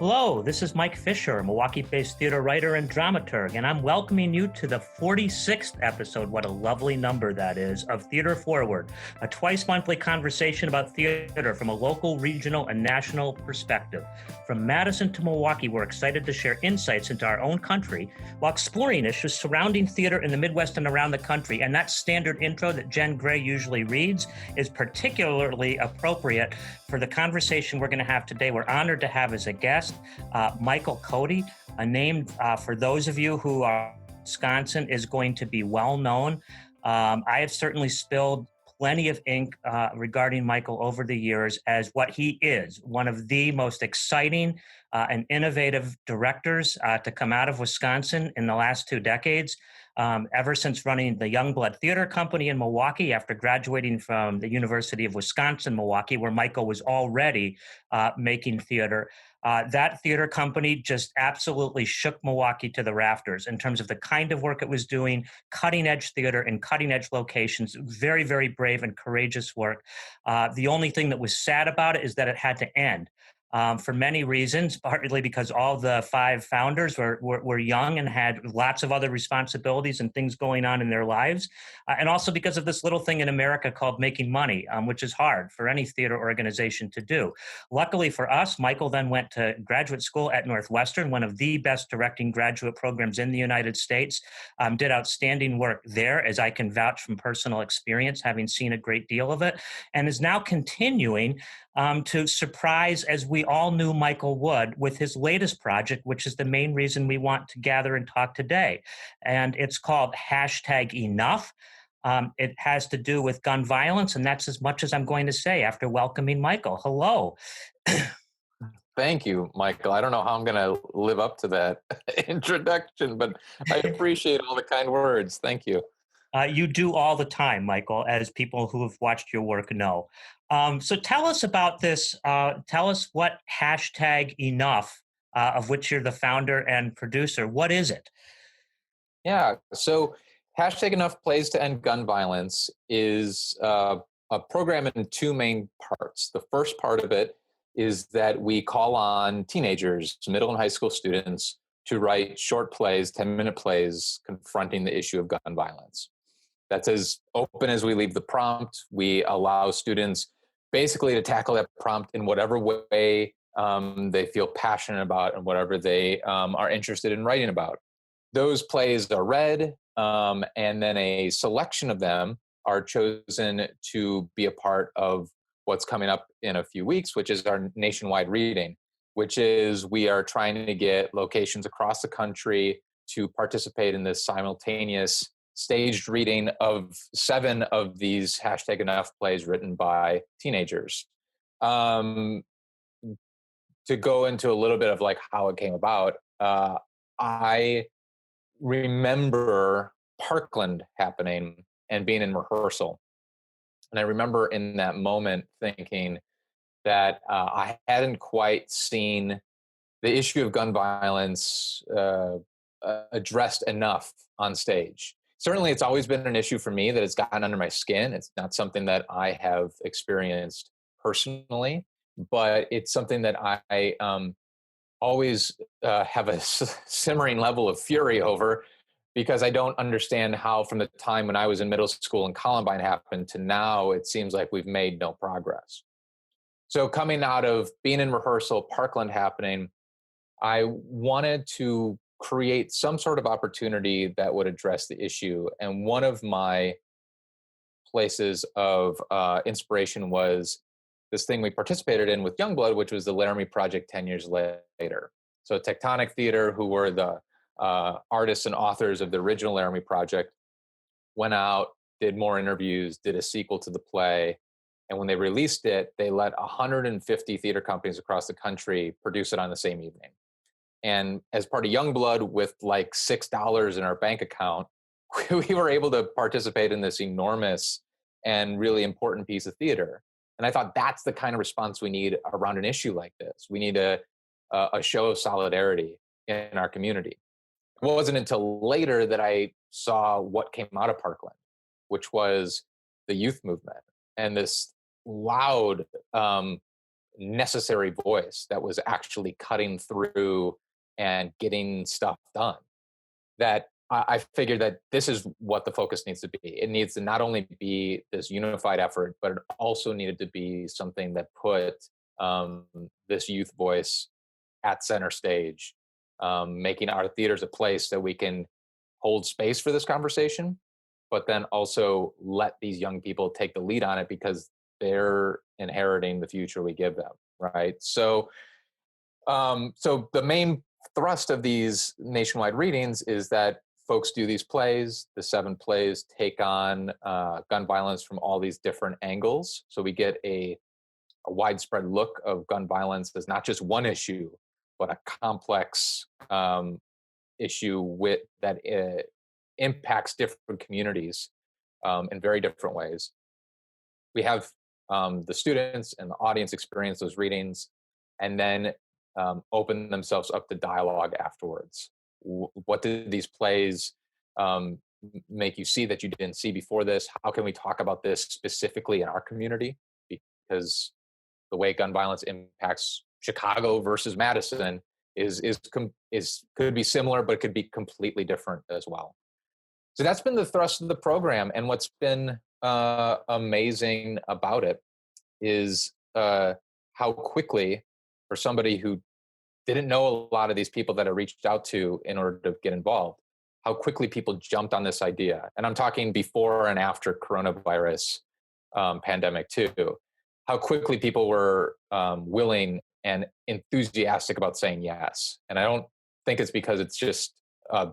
Hello, this is Mike Fisher, a Milwaukee-based theater writer and dramaturg, and I'm welcoming you to the 46th episode, what a lovely number that is, of Theater Forward, a twice-monthly conversation about theater from a local, regional, and national perspective. From Madison to Milwaukee, we're excited to share insights into our own country while exploring issues surrounding theater in the Midwest and around the country, and that standard intro that Jen Gray usually reads is particularly appropriate for the conversation we're going to have today. We're honored to have as a guest Michael Cotey, a name for those of you who are in Wisconsin is going to be well known. I have certainly spilled plenty of ink regarding Michael over the years as what he is, one of the most exciting and innovative directors to come out of Wisconsin in the last 2 decades. Ever since running the Youngblood Theater Company in Milwaukee after graduating from the University of Wisconsin-Milwaukee, where Michael was already making theater. That theater company just absolutely shook Milwaukee to the rafters in terms of the kind of work it was doing, cutting edge theater in cutting edge locations, very, very brave and courageous work. The only thing that was sad about it is that it had to end. For many reasons, partly because all the 5 founders were young and had lots of other responsibilities and things going on in their lives, and also because of this little thing in America called making money, which is hard for any theater organization to do. Luckily for us, Michael then went to graduate school at Northwestern, one of the best directing graduate programs in the United States, did outstanding work there, as I can vouch from personal experience, having seen a great deal of it, and is now continuing to surprise, as we all knew Michael would, with his latest project, which is the main reason we want to gather and talk today. And it's called #Enough. It has to do with gun violence, and that's as much as I'm going to say after welcoming Michael. Hello. Thank you, Michael. I don't know how I'm going to live up to that introduction, but I appreciate all the kind words. Thank you. You do all the time, Michael, as people who have watched your work know. So tell us about this. Tell us what #Enough, of which you're the founder and producer. What is it? Yeah. So #Enough Plays to End Gun Violence is a program in 2 main parts. The first part of it is that we call on teenagers, middle and high school students, to write short plays, 10-minute plays, confronting the issue of gun violence. That's as open as we leave the prompt. We allow students basically to tackle that prompt in whatever way they feel passionate about and whatever they are interested in writing about. Those plays are read, and then a selection of them are chosen to be a part of what's coming up in a few weeks, which is our nationwide reading, which is we are trying to get locations across the country to participate in this simultaneous staged reading of 7 of these #Enough plays written by teenagers. To go into a little bit of like how it came about, I remember Parkland happening and being in rehearsal. And I remember in that moment thinking that I hadn't quite seen the issue of gun violence addressed enough on stage. Certainly, it's always been an issue for me that it's gotten under my skin. It's not something that I have experienced personally, but it's something that I always have a simmering level of fury over, because I don't understand how from the time when I was in middle school and Columbine happened to now, it seems like we've made no progress. So coming out of being in rehearsal, Parkland happening, I wanted to create some sort of opportunity that would address the issue. And one of my places of inspiration was this thing we participated in with Youngblood, which was the Laramie Project 10 years later. So Tectonic Theater, who were the artists and authors of the original Laramie Project, went out, did more interviews, did a sequel to the play. And when they released it, they let 150 theater companies across the country produce it on the same evening. And as part of Youngblood, with like $6 in our bank account, we were able to participate in this enormous and really important piece of theater. And I thought that's the kind of response we need around an issue like this. We need a show of solidarity in our community. It wasn't until later that I saw what came out of Parkland, which was the youth movement and this loud necessary voice that was actually cutting through and getting stuff done. That I figured that this is what the focus needs to be. It needs to not only be this unified effort, but it also needed to be something that put this youth voice at center stage, making our theaters a place that we can hold space for this conversation, but then also let these young people take the lead on it because they're inheriting the future we give them, right? So the main thrust of these nationwide readings is that folks do these plays. The 7 plays take on gun violence from all these different angles. So we get a widespread look of gun violence as not just one issue, but a complex issue with that impacts different communities in very different ways. We have the students and the audience experience those readings, and then open themselves up to dialogue afterwards. What did these plays make you see that you didn't see before this? How can we talk about this specifically in our community? Because the way gun violence impacts Chicago versus Madison is could be similar, but it could be completely different as well. So that's been the thrust of the program, and what's been amazing about it is how quickly, for somebody who didn't know a lot of these people that I reached out to in order to get involved, how quickly people jumped on this idea. And I'm talking before and after coronavirus pandemic too. How quickly people were willing and enthusiastic about saying yes. And I don't think it's because it's just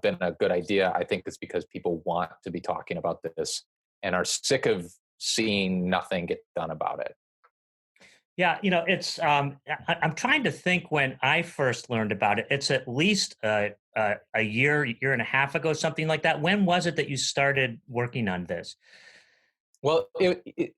been a good idea. I think it's because people want to be talking about this and are sick of seeing nothing get done about it. Yeah, it's I'm trying to think when I first learned about it. It's at least a year and a half ago, something like that. When was it that you started working on this? Well, in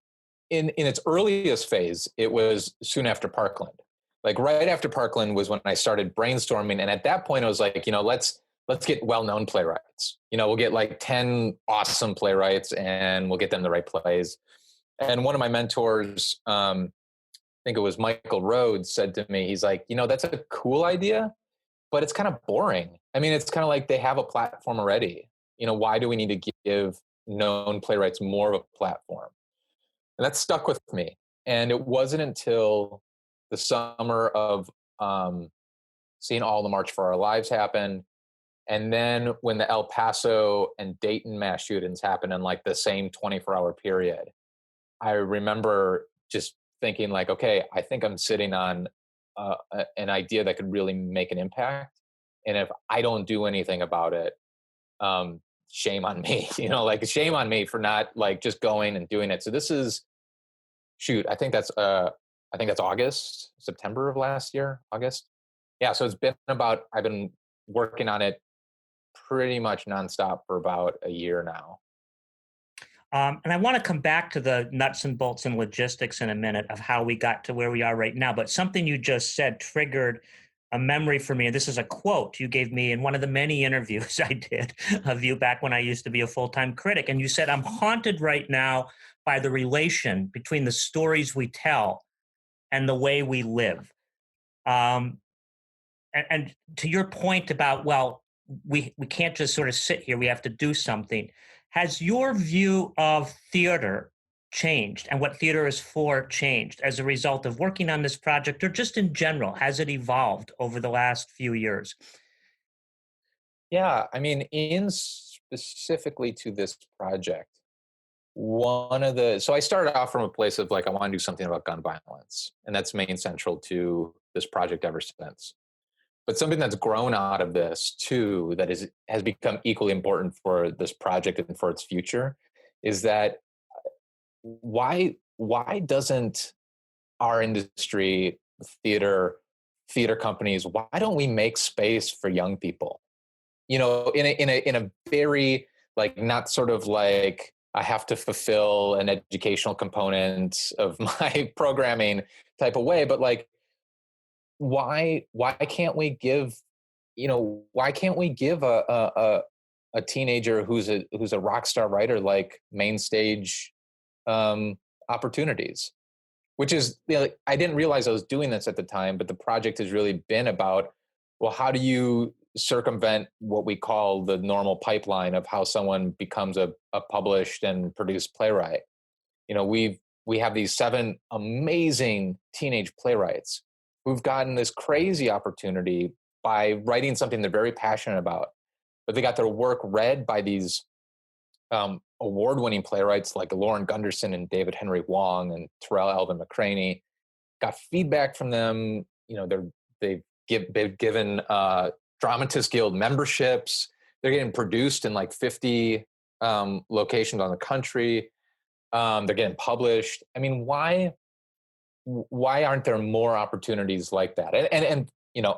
its earliest phase, it was soon after Parkland. Like right after Parkland was when I started brainstorming, and at that point, I was like, let's get well-known playwrights. We'll get like 10 awesome playwrights, and we'll get them the right plays. And one of my mentors, I think it was Michael Rhodes, said to me, he's like, that's a cool idea, but it's kind of boring. I mean, it's kind of like they have a platform already. Why do we need to give known playwrights more of a platform? And that stuck with me. And it wasn't until the summer of seeing all the March for Our Lives happen, and then when the El Paso and Dayton mass shootings happened in like the same 24-hour period, I remember just thinking like, okay, I think I'm sitting on an idea that could really make an impact. And if I don't do anything about it, shame on me, like shame on me for not like just going and doing it. So this is, I think that's August, September of last year, August. Yeah. So I've been working on it pretty much nonstop for about a year now. And I want to come back to the nuts and bolts and logistics in a minute of how we got to where we are right now. But something you just said triggered a memory for me. And this is a quote you gave me in one of the many interviews I did of you back when I used to be a full-time critic. And you said, "I'm haunted right now by the relation between the stories we tell and the way we live." And to your point about, well, we can't just sort of sit here, we have to do something. Has your view of theater changed and what theater is for changed as a result of working on this project, or just in general? Has it evolved over the last few years? Yeah, I mean, in specifically to this project, so I started off from a place of like, I want to do something about gun violence, and that's main central to this project ever since. But something that's grown out of this too, that has become equally important for this project and for its future, is that why doesn't our industry, theater companies, why don't we make space for young people? In a very like, not sort of like I have to fulfill an educational component of my programming type of way, but like, why can't we give a teenager who's a rock star writer like main stage opportunities? which is, like, I didn't realize I was doing this at the time, but the project has really been about, well, how do you circumvent what we call the normal pipeline of how someone becomes a published and produced playwright? We have these 7 amazing teenage playwrights who've gotten this crazy opportunity by writing something they're very passionate about, but they got their work read by these award-winning playwrights like Lauren Gunderson and David Henry Wong and Terrell Alvin McCraney. Got feedback from them. They've given Dramatists Guild memberships. They're getting produced in like 50 locations on the country. They're getting published. I mean, why aren't there more opportunities like that? And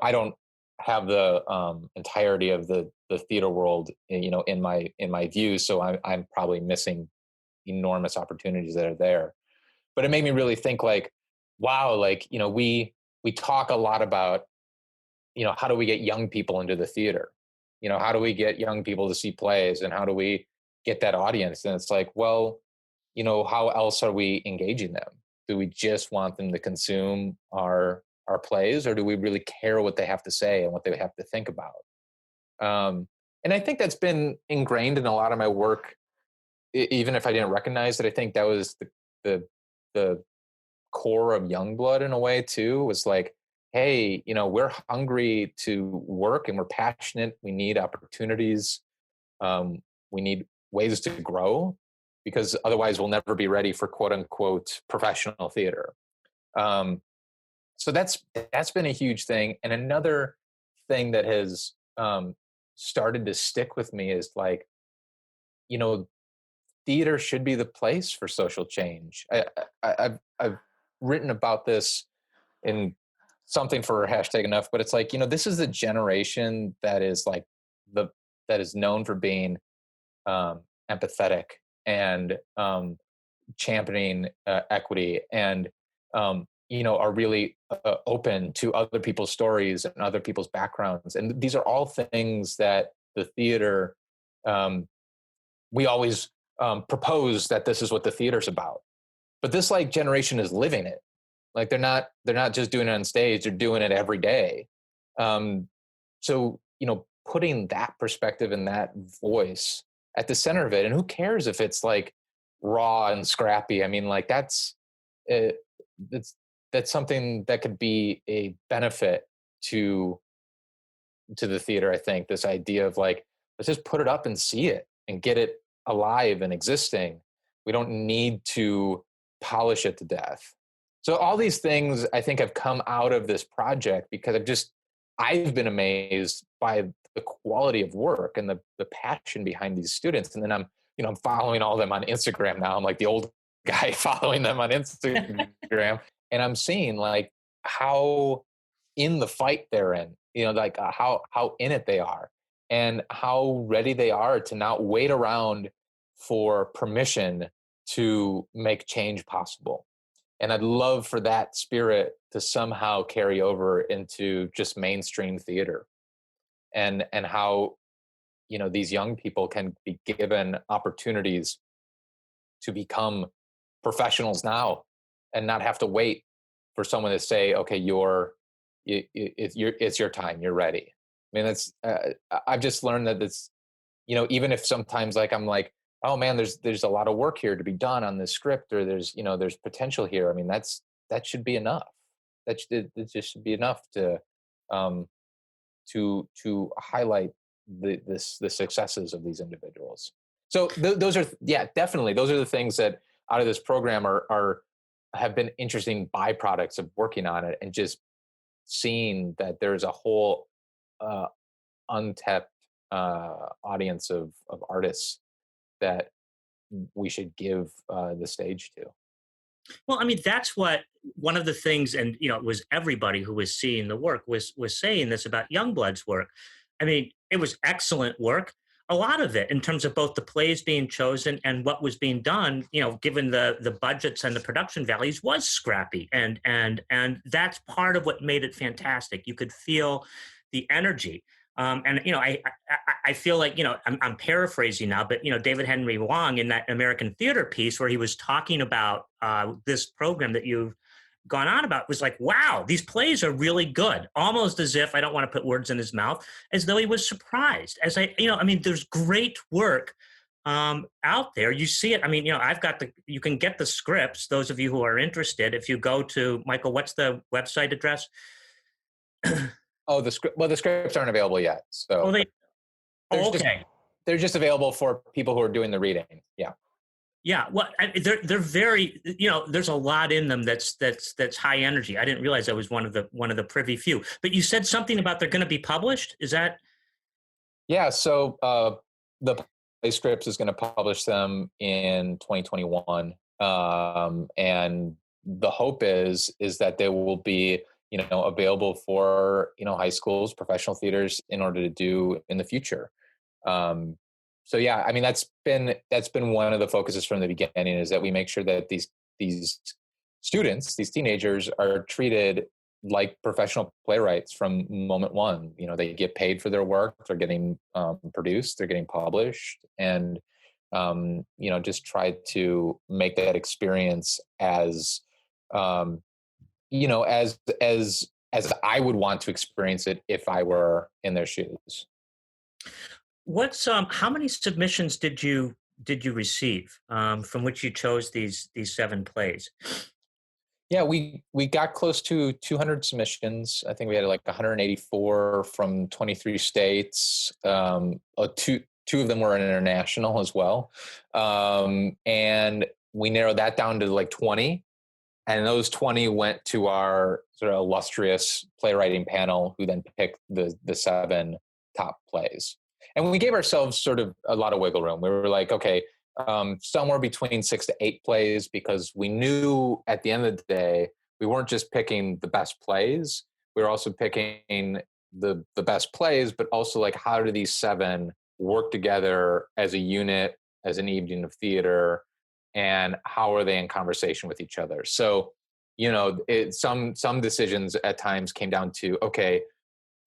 I don't have the entirety of the theater world, in my view, so I'm probably missing enormous opportunities that are there. But it made me really think, like, wow, like, we talk a lot about, how do we get young people into the theater? How do we get young people to see plays, and how do we get that audience? And it's like, well, how else are we engaging them? Do we just want them to consume our plays, or do we really care what they have to say and what they have to think about? And I think that's been ingrained in a lot of my work, even if I didn't recognize it. I think that was the core of Youngblood in a way too. Was like, hey, we're hungry to work and we're passionate. We need opportunities. We need ways to grow, because otherwise we'll never be ready for quote unquote professional theater. So that's been a huge thing. And another thing that has started to stick with me is, like, theater should be the place for social change. I've written about this in something for #enough, but it's like, this is the generation that is like that is known for being empathetic and championing equity, and are really open to other people's stories and other people's backgrounds. And these are all things that the theater, we always propose that this is what the theater's about. But this, like, generation is living it. Like, they're not just doing it on stage, they're doing it every day. So, putting that perspective and that voice at the center of it, and who cares if it's like raw and scrappy? I mean, like, that's something that could be a benefit to the theater. I think this idea of, like, let's just put it up and see it and get it alive and existing. We don't need to polish it to death. So all these things, I think, have come out of this project because I've been amazed by the quality of work and the passion behind these students. And then I'm following all of them on Instagram now. I'm like the old guy following them on Instagram. And I'm seeing, like, how in the fight they're in, like how in it they are, and how ready they are to not wait around for permission to make change possible. And I'd love for that spirit to somehow carry over into just mainstream theater, and how, these young people can be given opportunities to become professionals now and not have to wait for someone to say, okay, it's your time, you're ready. I mean, I've just learned that it's, even if sometimes, like, I'm like, oh man, there's a lot of work here to be done on this script, or there's potential here. I mean, that should be enough. That just should be enough to highlight the successes of these individuals. So those are, yeah, definitely, those are the things that out of this program have been interesting byproducts of working on it, and just seeing that there's a whole untapped audience of artists that we should give the stage to. Well, I mean, that's what one of the things, and it was everybody who was seeing the work was saying this about Youngblood's work. I mean, it was excellent work. A lot of it, in terms of both the plays being chosen and what was being done, given the budgets and the production values, was scrappy, and that's part of what made it fantastic. You could feel the energy. I feel like, I'm paraphrasing now, but, David Henry Wong in that American Theater piece where he was talking about this program that you've gone on about was like, wow, these plays are really good. Almost as if, I don't want to put words in his mouth, as though he was surprised. As I mean, there's great work out there. You see it. I mean, you can get the scripts. Those of you who are interested, if you go to Michael, what's the website address? Oh, the script. Well, the scripts aren't available yet, Oh, so okay. they're just available for people who are doing the reading. Yeah. Yeah, well, they're very, there's a lot in them that's high energy. I didn't realize I was one of the privy few. But you said something about they're going to be published. Is that? Yeah. So the play scripts is going to publish them in 2021, and the hope is that they will be available for high schools, professional theaters in order to do in the future. So yeah, I mean that's been one of the focuses from the beginning, is that we make sure that these students, these teenagers, are treated like professional playwrights from moment one. They get paid for their work, they're getting produced, they're getting published, and just try to make that experience as as I would want to experience it if I were in their shoes. What's how many submissions did you receive from which you chose these 7 plays? Yeah, we got close to 200 submissions. I think we had like 184 from 23 states. Two of them were international as well, and we narrowed that down to like 20. And those 20 went to our sort of illustrious playwriting panel, who then picked the 7 top plays. And we gave ourselves sort of a lot of wiggle room. We were like, okay, somewhere between 6 to 8 plays, because we knew at the end of the day, we weren't just picking the best plays. We were also picking the best plays, but also like, how do these 7 work together as a unit, as an evening of theater, and how are they in conversation with each other? So, some decisions at times came down to, okay,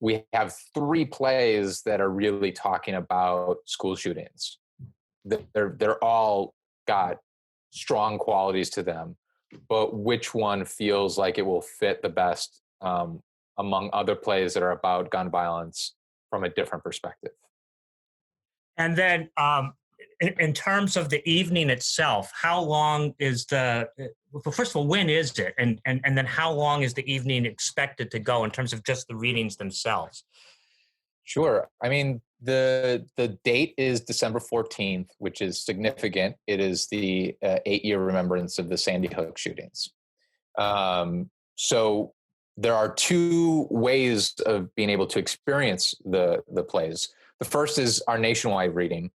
we have 3 plays that are really talking about school shootings. They're all got strong qualities to them, but which one feels like it will fit the best among other plays that are about gun violence from a different perspective? And then, in terms of the evening itself, how long is well, first of all, when is it? And then how long is the evening expected to go in terms of just the readings themselves? Sure. I mean, the date is December 14th, which is significant. It is the 8-year remembrance of the Sandy Hook shootings. So there are 2 ways of being able to experience the plays. The first is our nationwide reading,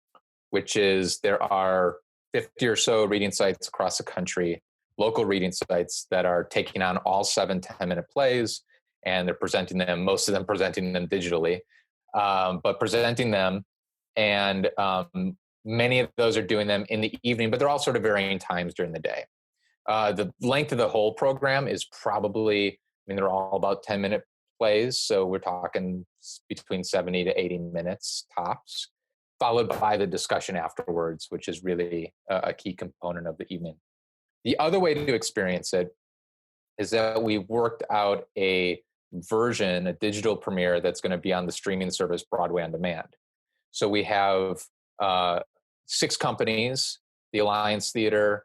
which is there are 50 or so reading sites across the country, local reading sites that are taking on all 7 10-minute plays, and they're presenting them, most of them presenting them digitally, but presenting them. And many of those are doing them in the evening, but they're all sort of varying times during the day. The length of the whole program is probably, they're all about 10-minute plays. So we're talking between 70 to 80 minutes tops, followed by the discussion afterwards, which is really a key component of the evening. The other way to experience it is that we worked out a version, a digital premiere that's going to be on the streaming service Broadway On Demand. So we have 6 companies: the Alliance Theater,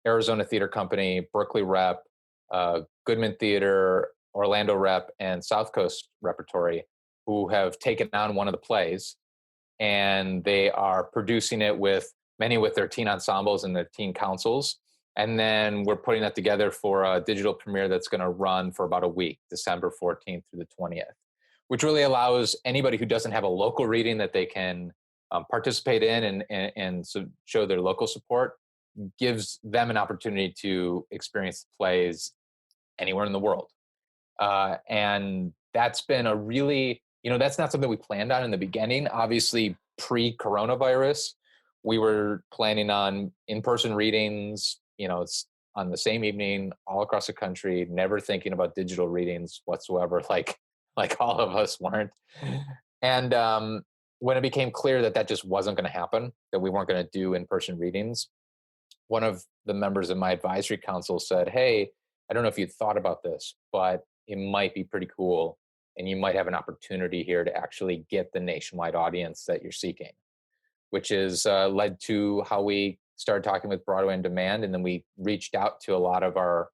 Arizona Theater Company, Berkeley Rep, Goodman Theater, Orlando Rep, and South Coast Repertory, who have taken on one of the plays, and they are producing it with their teen ensembles and their teen councils. And then we're putting that together for a digital premiere that's going to run for about a week, December 14th through the 20th, which really allows anybody who doesn't have a local reading that they can participate in and so show their local support, gives them an opportunity to experience the plays anywhere in the world. And that's been a really, that's not something we planned on in the beginning. Obviously, pre-coronavirus, we were planning on in-person readings, it's on the same evening all across the country, never thinking about digital readings whatsoever, like all of us weren't. And when it became clear that just wasn't going to happen, that we weren't going to do in-person readings, one of the members of my advisory council said, hey, I don't know if you'd thought about this, but it might be pretty cool. And you might have an opportunity here to actually get the nationwide audience that you're seeking, which is led to how we started talking with Broadway on Demand. And then we reached out to a lot of our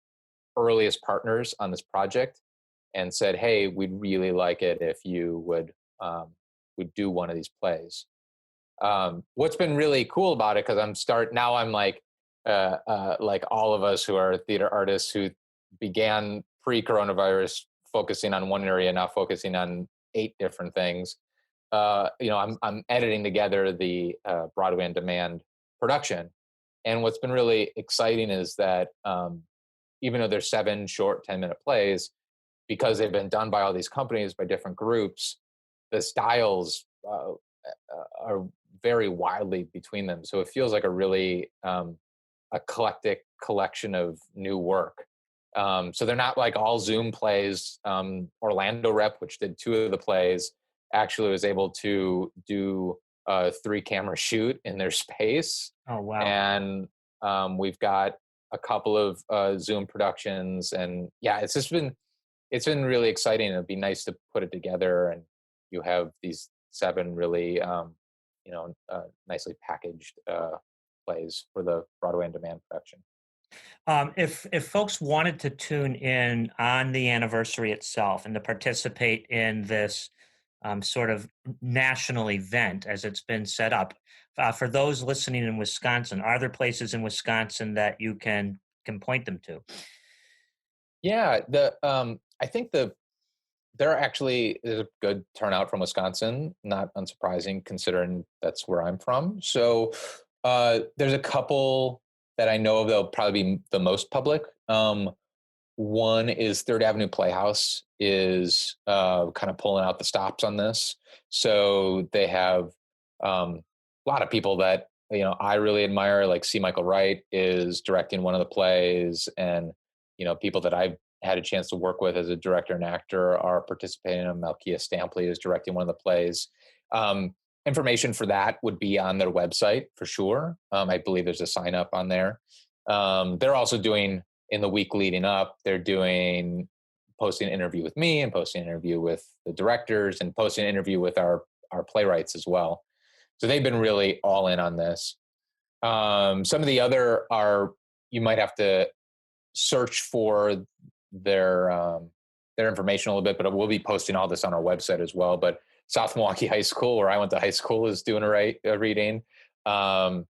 earliest partners on this project and said, "Hey, we'd really like it if you would do one of these plays." What's been really cool about it, because I'm like all of us who are theater artists who began pre-coronavirus focusing on one area, now focusing on 8 different things. I'm editing together the Broadway on Demand production, and what's been really exciting is that even though there's 7 short 10-minute plays, because they've been done by all these companies, by different groups, the styles are very widely between them. So it feels like a really eclectic collection of new work. So they're not like all Zoom plays. Orlando Rep, which did 2 of the plays, actually was able to do a 3-camera shoot in their space. Oh, wow. And we've got a couple of Zoom productions, and yeah, it's been really exciting. It'd be nice to put it together, and you have these 7 really nicely packaged plays for the Broadway on Demand production. If folks wanted to tune in on the anniversary itself and to participate in this sort of national event as it's been set up, for those listening in Wisconsin, are there places in Wisconsin that you can point them to? Yeah, I think there actually is a good turnout from Wisconsin, not unsurprising considering that's where I'm from. So there's a couple that I know of that'll probably be the most public. One is Third Avenue Playhouse is kind of pulling out the stops on this. So they have a lot of people that I really admire, like C. Michael Wright is directing one of the plays, and people that I've had a chance to work with as a director and actor are participating. Malkia Stampley is directing one of the plays. Information for that would be on their website for sure. I believe there's a sign up on there. They're also doing, in the week leading up, they're doing posting an interview with me and posting an interview with the directors and posting an interview with our playwrights as well. So they've been really all in on this. Some of the other are, you might have to search for their information a little bit, but we'll be posting all this on our website as well. But South Milwaukee High School, where I went to high school, is doing a reading. I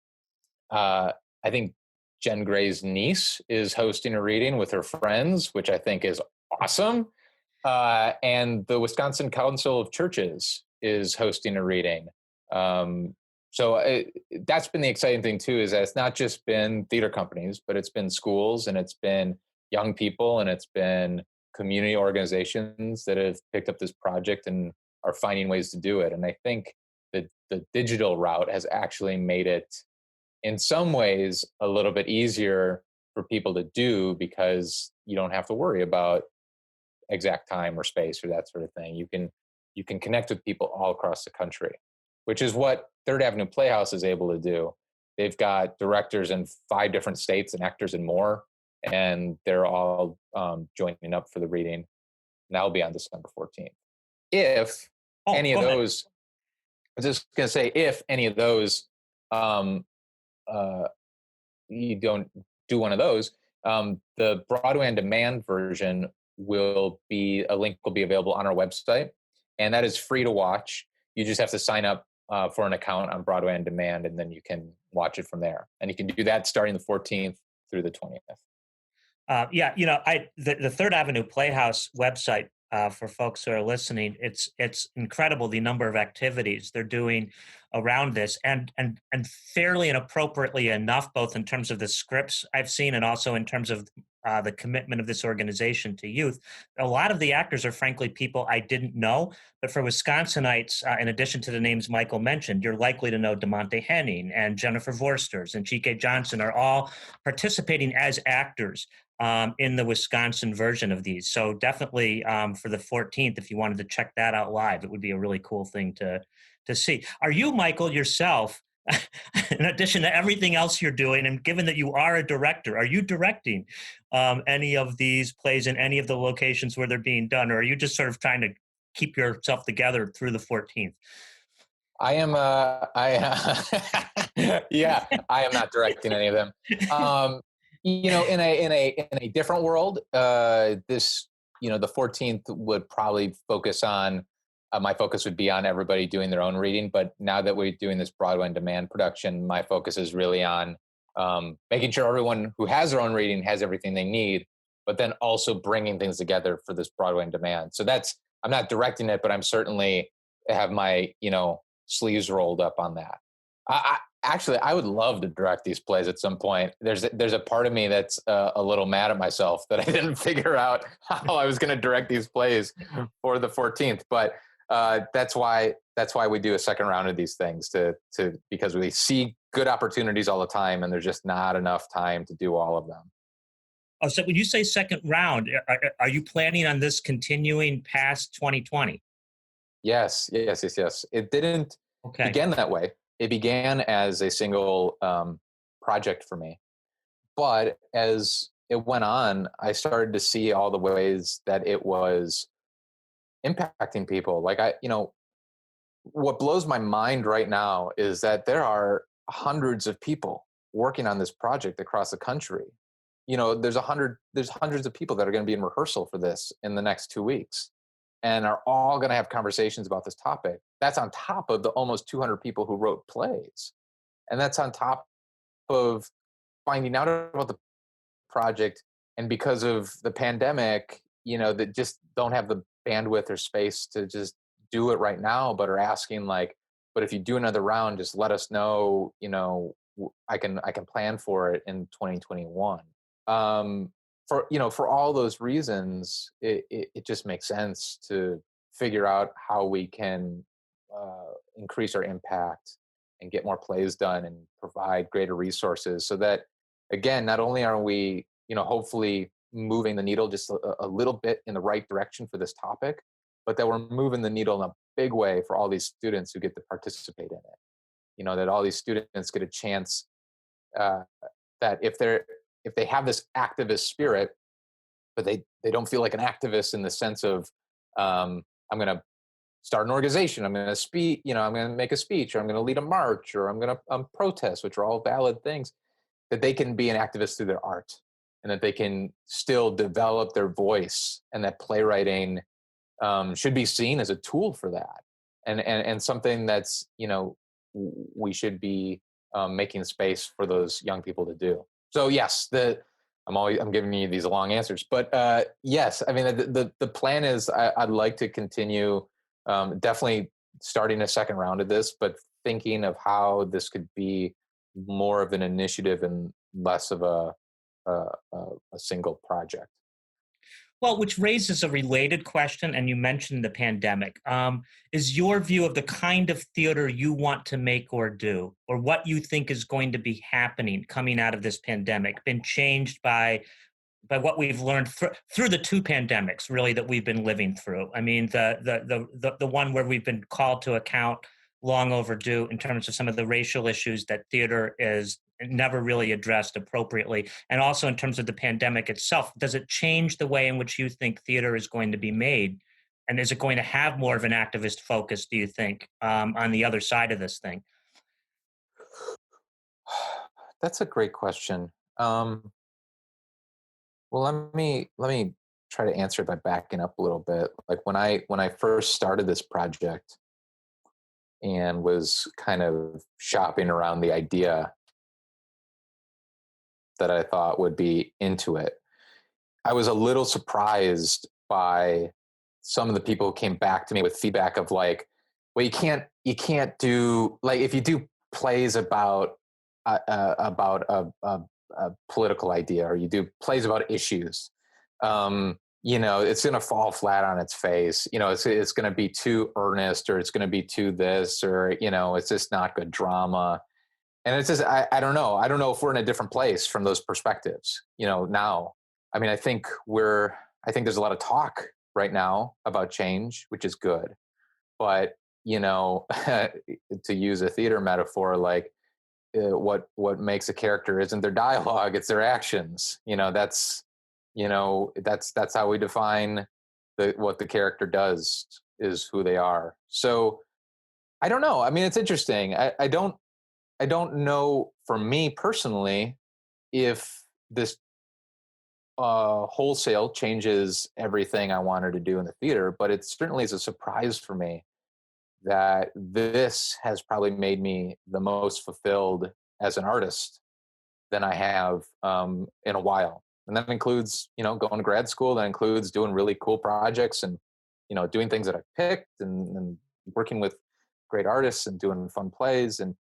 think Jen Gray's niece is hosting a reading with her friends, which I think is awesome. And the Wisconsin Council of Churches is hosting a reading. So that's been the exciting thing too, is that it's not just been theater companies, but it's been schools, and it's been young people, and it's been community organizations that have picked up this project and are finding ways to do it. And I think that the digital route has actually made it, in some ways, a little bit easier for people to do, because you don't have to worry about exact time or space or that sort of thing. You can connect with people all across the country, which is what Third Avenue Playhouse is able to do. They've got directors in 5 different states and actors in more, and they're all joining up for the reading. And that'll be on December 14th. If any of those, I was just going to say, if any of those, you don't do one of those, the Broadway on Demand version a link will be available on our website, and that is free to watch. You just have to sign up for an account on Broadway on Demand, and then you can watch it from there. And you can do that starting the 14th through the 20th. The Third Avenue Playhouse website, for folks who are listening, it's incredible the number of activities they're doing around this, and fairly and appropriately enough, both in terms of the scripts I've seen and also in terms of the commitment of this organization to youth. A lot of the actors are frankly people I didn't know, but for Wisconsinites, in addition to the names Michael mentioned, you're likely to know DeMonte Henning and Jennifer Vorsters and Chike Johnson are all participating as actors in the Wisconsin version of these. So definitely for the 14th, if you wanted to check that out live, it would be a really cool thing to see. Are you, Michael, yourself, in addition to everything else you're doing, and given that you are a director, are you directing any of these plays in any of the locations where they're being done, or are you just sort of trying to keep yourself together through the 14th? I am, yeah, I am not directing any of them. Um, in a different world, the 14th would probably focus on, my focus would be on everybody doing their own reading. But now that we're doing this Broadway on Demand production, my focus is really on making sure everyone who has their own reading has everything they need, but then also bringing things together for this Broadway on Demand. So I'm not directing it, but I'm certainly have my, sleeves rolled up on that. Actually, I would love to direct these plays at some point. There's a part of me that's a little mad at myself that I didn't figure out how I was going to direct these plays for the 14th. But that's why we do a second round of these things because we see good opportunities all the time, and there's just not enough time to do all of them. Oh, so when you say second round, are you planning on this continuing past 2020? Yes, yes, yes, yes. It didn't Okay. begin that way. It began as a single project for me. But as it went on, I started to see all the ways that it was impacting people. What blows my mind right now is that there are hundreds of people working on this project across the country. There's hundreds of people that are going to be in rehearsal for this in the next 2 weeks, and are all going to have conversations about this topic. That's on top of the almost 200 people who wrote plays. And that's on top of finding out about the project. And because of the pandemic, that just don't have the bandwidth or space to just do it right now, but are asking like, but if you do another round, just let us know, I can plan for it in 2021. For all those reasons, it just makes sense to figure out how we can increase our impact and get more plays done and provide greater resources, so that, again, not only are we, hopefully moving the needle just a little bit in the right direction for this topic, but that we're moving the needle in a big way for all these students who get to participate in it. That all these students get a chance, uh, that if they have this activist spirit, but they don't feel like an activist in the sense of, I'm going to start an organization, I'm going to speak, I'm going to make a speech, or I'm going to lead a march, or I'm going to protest, which are all valid things, that they can be an activist through their art, and that they can still develop their voice, and that playwriting should be seen as a tool for that, and something that's, we should be making space for those young people to do. So yes, I'm giving you these long answers, but yes, I mean the plan is, I'd like to continue, definitely starting a second round of this, but thinking of how this could be more of an initiative and less of a single project. Well, which raises a related question, and you mentioned the pandemic. Is your view of the kind of theater you want to make or do, or what you think is going to be happening coming out of this pandemic, been changed by what we've learned through the two pandemics, really, that we've been living through? I mean, the one where we've been called to account, long overdue, in terms of some of the racial issues that theater is never really addressed appropriately, and also in terms of the pandemic itself. Does it change the way in which you think theater is going to be made, and is it going to have more of an activist focus, do you think, on the other side of this thing? That's a great question. Well, let me try to answer it by backing up a little bit. Like when I first started this project and was kind of shopping around the idea that I thought would be into it, I was a little surprised by some of the people who came back to me with feedback of like, well, you can't do, like, if you do plays about a political idea, or you do plays about issues, it's going to fall flat on its face. It's going to be too earnest, or it's going to be too this, or it's just not good drama. And it's just, I don't know. I don't know if we're in a different place from those perspectives, now. I mean, I think there's a lot of talk right now about change, which is good. But, to use a theater metaphor, like, what makes a character isn't their dialogue, it's their actions. That's how we define what the character does, is who they are. So I don't know. I mean, it's interesting. I don't know, for me personally, if this wholesale changes everything I wanted to do in the theater, but it certainly is a surprise for me that this has probably made me the most fulfilled as an artist than I have in a while. And that includes, going to grad school. That includes doing really cool projects and, doing things that I picked, and working with great artists and doing fun plays. And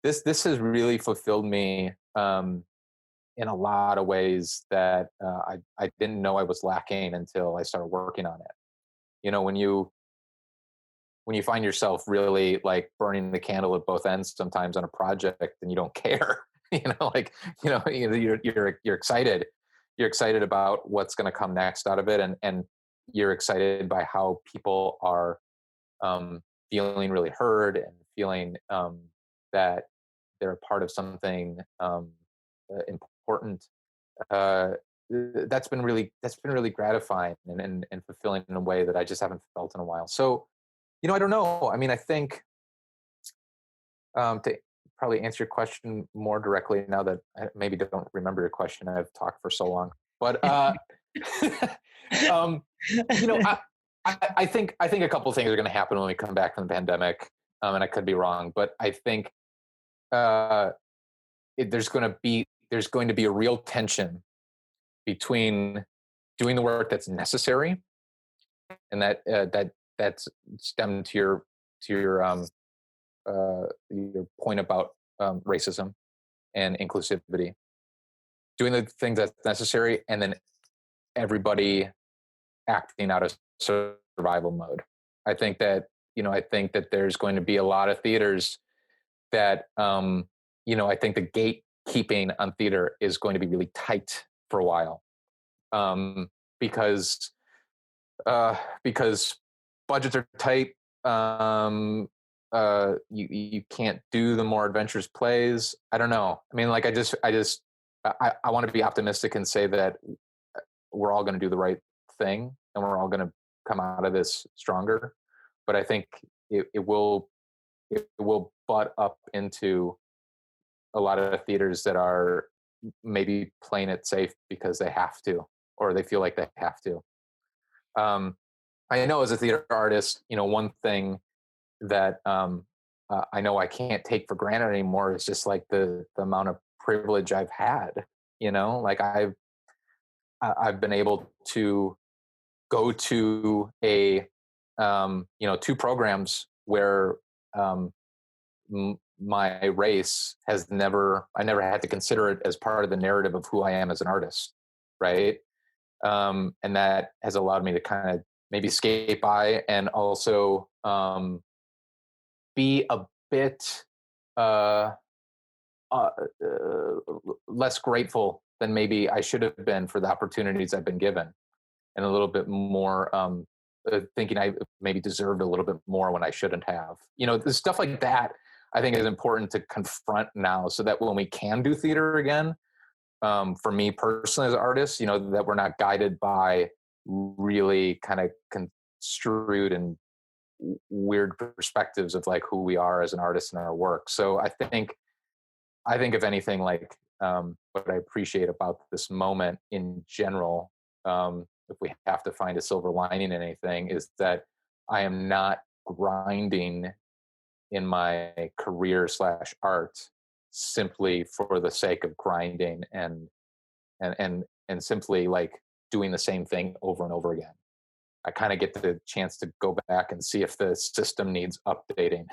this has really fulfilled me in a lot of ways that I didn't know I was lacking until I started working on it. When you find yourself really like burning the candle at both ends sometimes on a project, and you don't care, you're excited. You're excited about what's going to come next out of it, and you're excited by how people are feeling really heard, and feeling that they're a part of something important. Uh, that's been really gratifying, and fulfilling in a way that I just haven't felt in a while. So, I don't know. I mean, I think, to probably answer your question more directly, now that I maybe don't remember your question, I've talked for so long. But um, you know, I, I think a couple of things are going to happen when we come back from the pandemic, and I could be wrong, but I think uh, there's going to be a real tension between doing the work that's necessary, and that's stemmed to your point about racism and inclusivity, doing the things that's necessary, and then everybody acting out of survival mode. I think that there's going to be a lot of theaters that I think the gatekeeping on theater is going to be really tight for a while, um, because because budgets are tight. You can't do the more adventurous plays. I don't know. I mean, like, I want to be optimistic and say that we're all going to do the right thing, and we're all going to come out of this stronger. But I think it will butt up into a lot of theaters that are maybe playing it safe because they have to, or they feel like they have to. Um, I know, as a theater artist, one thing that I know I can't take for granted anymore is just like the amount of privilege I've had. Like, I've been able to go to two programs where my race I never had to consider it as part of the narrative of who I am as an artist, right? And that has allowed me to kind of maybe skate by, and also be a bit uh, uh, less grateful than maybe I should have been for the opportunities I've been given, and a little bit more thinking I maybe deserved a little bit more when I shouldn't have. The stuff like that I think is important to confront now, so that when we can do theater again, for me personally as an artist, that we're not guided by really kind of construed and weird perspectives of like who we are as an artist in our work. So I think if anything, like, what I appreciate about this moment in general, if we have to find a silver lining in anything, is that I am not grinding in my career / art simply for the sake of grinding, and simply like doing the same thing over and over again. I kind of get the chance to go back and see if the system needs updating,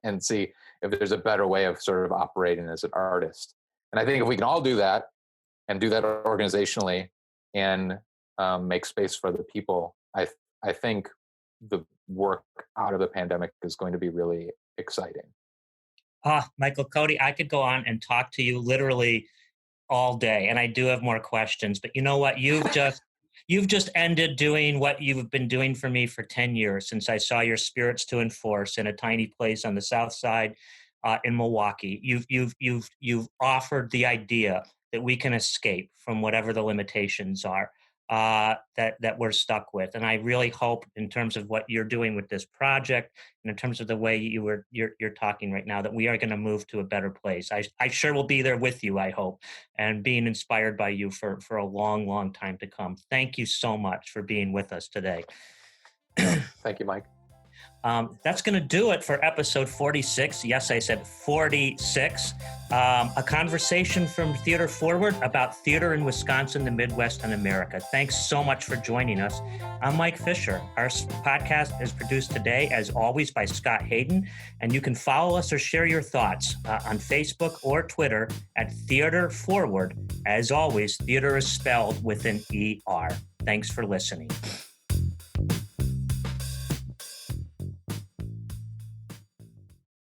and see if there's a better way of sort of operating as an artist. And I think if we can all do that, and do that organizationally, and make space for the people, I think the work out of the pandemic is going to be really exciting. Michael Cotey, I could go on and talk to you literally all day, and I do have more questions. But you know what? You've just ended doing what you've been doing for me for 10 years, since I saw your Spirits to Enforce in a tiny place on the South Side. in Milwaukee. You've offered the idea that we can escape from whatever the limitations are that we're stuck with. And I really hope, in terms of what you're doing with this project, and in terms of the way you're talking right now, that we are going to move to a better place. I sure will be there with you, I hope, and being inspired by you for a long, long time to come. Thank you so much for being with us today. Thank you, Mike. That's going to do it for episode 46. Yes, I said 46. A conversation from Theater Forward about theater in Wisconsin, the Midwest, and America. Thanks so much for joining us. I'm Mike Fisher. Our podcast is produced today, as always, by Scott Hayden, and you can follow us or share your thoughts on Facebook or Twitter at Theater Forward. As always, theater is spelled with an ER. Thanks for listening.